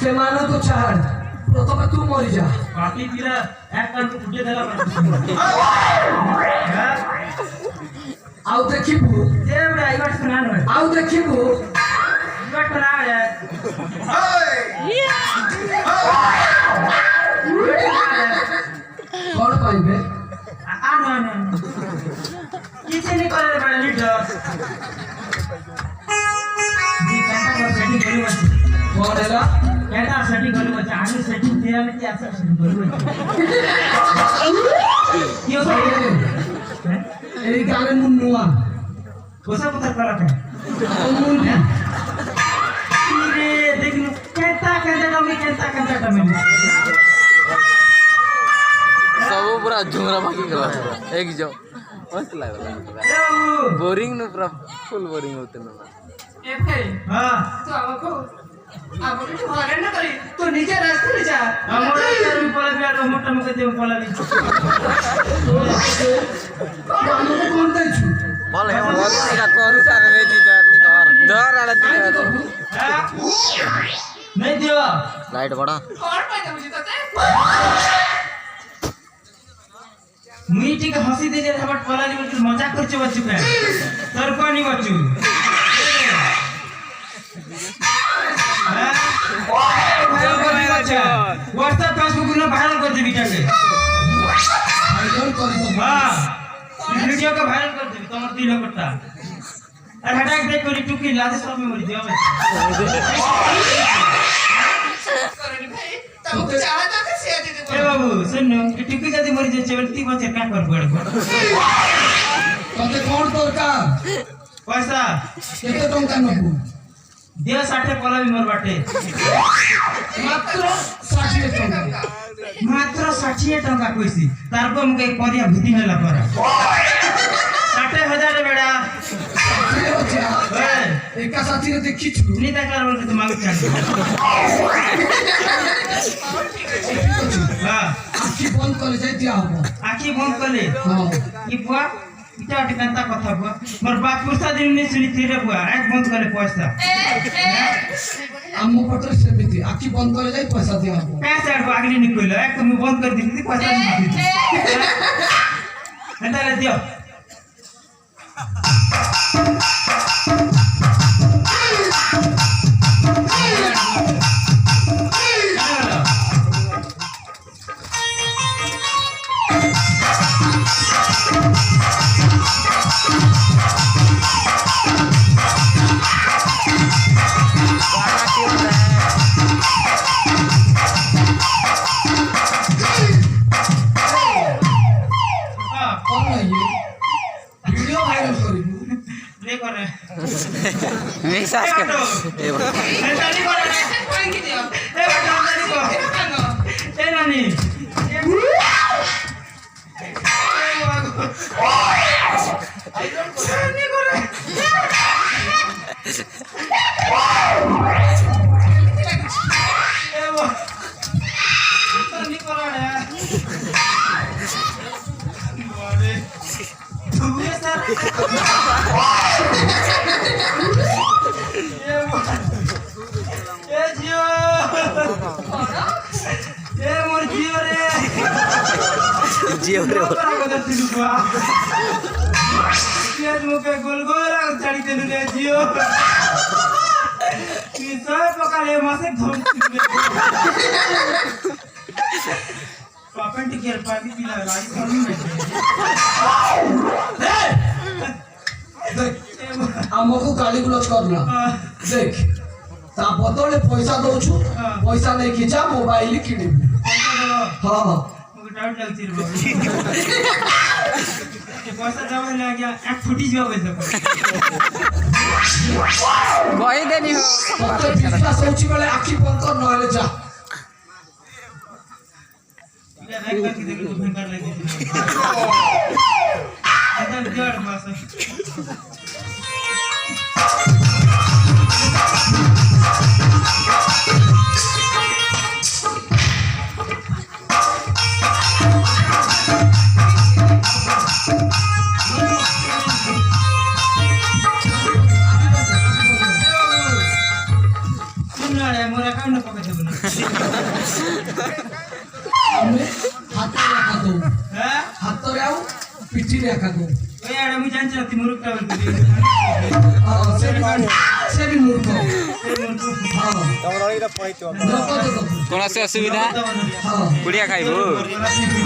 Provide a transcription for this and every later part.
ସେମାନଙ୍କୁ ଛାଡ ପ୍ରଥମେ ତୁ ମରିଯା ବାକି ପିଲା এক কান ফুটে দেলা ଆଉ ଦେଖିବୁ ଏ ବড় ଆଇବା ଶୁଣା ନয় ଆଉ ଦେଖିବୁ ଇବା ଟଣା ରେ କଣ କହିବେ आ न କିଛି नहीं करे बड़ा लीडर जी कहता है सेटिंग करी बस କଣ ହେଲା कहता सेटिंग करी बस आगे सेटिंग दिया में क्या सेटिंग करी बस क्यों ଏଇ ଗାଁରେ ମୁଁ ନୂଆ कोसा पता करा है रे देख लो कहता में सब पूरा झुमरा बाकी गला एक जो मस्त लागला बोरिंग न पूरा फुल बोरिंग होते ना हां ତୁ ଆମକୁ ହଇରାଣ ନ କରି ତୁ ନିଜେ ରାସ୍ତାରେ ଯା ଆମର ଚାରି ପଳା ବିଆର ମୋଟା ମୁକେ ଦେଉ ପଳା ବି ଆମକୁ କଣ ଦେଇଛୁ बोल है बोल का कौन सा रे जी दर आला दी नहीं दियो लाइट बड़ा କଣ ପାଇଁ ଦେଉଛି ତତେ मुई ठीक हंसी दे हमर पला ली मजाक करछ बच्चू के तोर कोनी बच्चू व्हाट्सएप फेसबुक में वायरल कर देबी टाके ହଇରାଣ କରିବ हां वीडियो को वायरल कर देबी तमर दिल करता और हटाक देख करी टुकी लादे सब में मर दियो करनी भाई ତମକୁ ଯାହା ଦରକାର ସେଇଆ ଦେଇ ए बाबू सुन टुकी जदी मर जे चलती बचे का कर बड़ ତତେ କଣ ଦରକାର पैसा କେତେ ଟଙ୍କା ନବୁ दियो 60 पला भी मोर बाटे ମାତ୍ର 60 ଟଙ୍କା मात्र 60 टका कइसी तारको मके परिया भूति नेला पर 60,000 बेड़ा ଏକା ସାଥିରେ ଦେଖିଛୁ नी तकलार बोल के मांग चाह हां ଆଖି ବନ୍ଦ କଲେ ଯାଇ ଦିଆ ହବ आखी बंद करले ହଁ ई बुआ इटा कंता कथा बुआ मोर बाप पुरसा दिन ने सुनी थीरे बुआ एक बंद करे पैसा ଆମ ପଟରେ ସେମିତି ଆଖି ବନ୍ଦ କଲେ ଯାଇ ପଇସା ଦିଆ ହବ पैसा आगली निकल एक तो मैं बंद कर दी पैसा नहीं दी एंता ले दियो କଣ ଇଏ ଭିଡିଓ ଭାଇରାଲ କରିବୁ ले करे विश्वास कर ए एंता नहीं करे କାହିଁକି ଦିଅ ए बेटा नहीं को ए नानी नहीं करे ए वो नहीं करे रे तू ये सर ए जियो ए मोर जियो रे जियो रे पियाज मुके गोल गोल चढ़ी देनु रे जियो की सब पकाले मासे धोम पापन टिकेर पानी पिला राई खानी देख ଆମକୁ ଗାଳି ଗୁଲଜ କରନା ଦେଖ ତା ବଦଳରେ ପଇସା ଦଉଛୁ ପଇସା ନେଇକି ଯା ମୋବାଇଲ କିଣିବୁ ହଁ ହଁ मुके डाउट लागती रे बाबू पैसा जमा ले गया एक फुटी जवा पैसा कहि देनी हो ତତେ ବିଶ୍ୱାସ ହଉଛି ବେଳେ ଆଖି ବନ୍ଦ କର ନହେଲେ ଯା या देख करके देख तो भयंकर लगी एकदम जड़ मासा सुन रे मोर अकाउंट पकड़ दे ଆମେ ହାତରେ ଏକା ଦଉ হ্যাঁ ହାତରେ ଆଉ ପିଠିରେ ଏକା ଦଉ ওই আর আমি জানছি না তুই মুরুখটা বলতে ସେ ବି ମୂର୍ଖ ହଁ ଲୋକ ତ ଦବୁ କୌଣସି ଅସୁବିଧା ହଁ କୁଡ଼ିଆ ଖାଇବୁ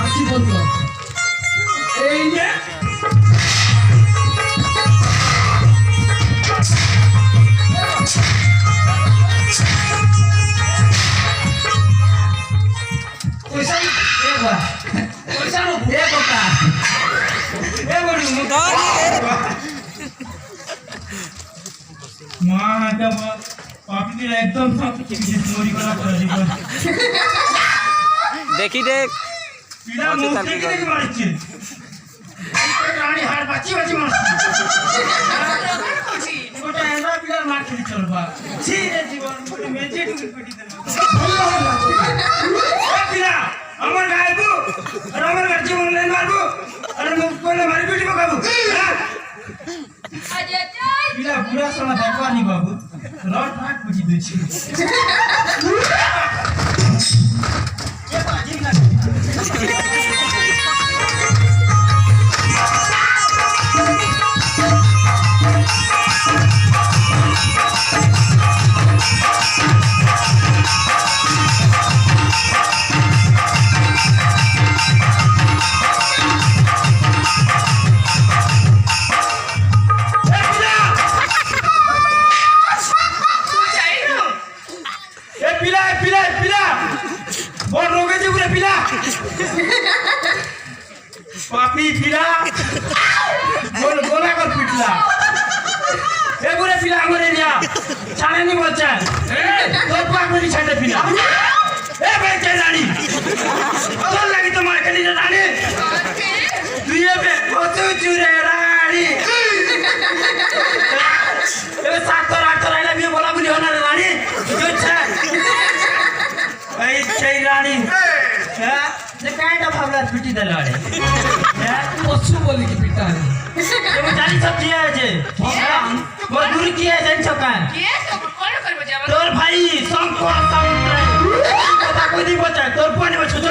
ଆଖି ବନ୍ଦ କର ଏଇ ଯେ পয়সা পয়সা এ কোকা এ বড়ি মা এটা পাপি একদম সব কিছু চুরি করা করে দিব দেখি দেখ পিলা মুখ থেকে দেখে মারছে রানী হার বাঁচি বাঁচি মারছে ওটা এরা পিলার মার খেলি চলবা ছি রে জীবন মোটে মেজে ঢুকে পেটি দেব এ পিলা আমার গায়বু আর আমার গার জীবন লেন মারবো আর মুখ কোলে মারি পিটি পকাবো পিলা বুড়া সোনা দেখবানি বাবু রড ফাট পিটি দিছি এ বাজি না পাপি পিলা গোলা কর পিটলা এগুলো পিলা আমার এরিয়া ছাড়েনি বলছেন তোর পাকড়ি ছাড়ে পিলা এ ভাই কে রানী তোর লাগি তোমার খালি রানী তুই এবে কত চুরে রানী এ সাতর আটর আইলা বিয়ে বলা বলি হনা রানী বুঝছে এই সেই রানী হ্যাঁ যে কাইটা ভাবলা পিটি দিল আরে হ্যাঁ পশু বলি কি পিটা তুমি জানি সব কি আছে মজদুর কি আছে জানছো কান তোর ভাই শঙ্কর সামন্ত কথা কই দিব চাই তোর পানি ছোট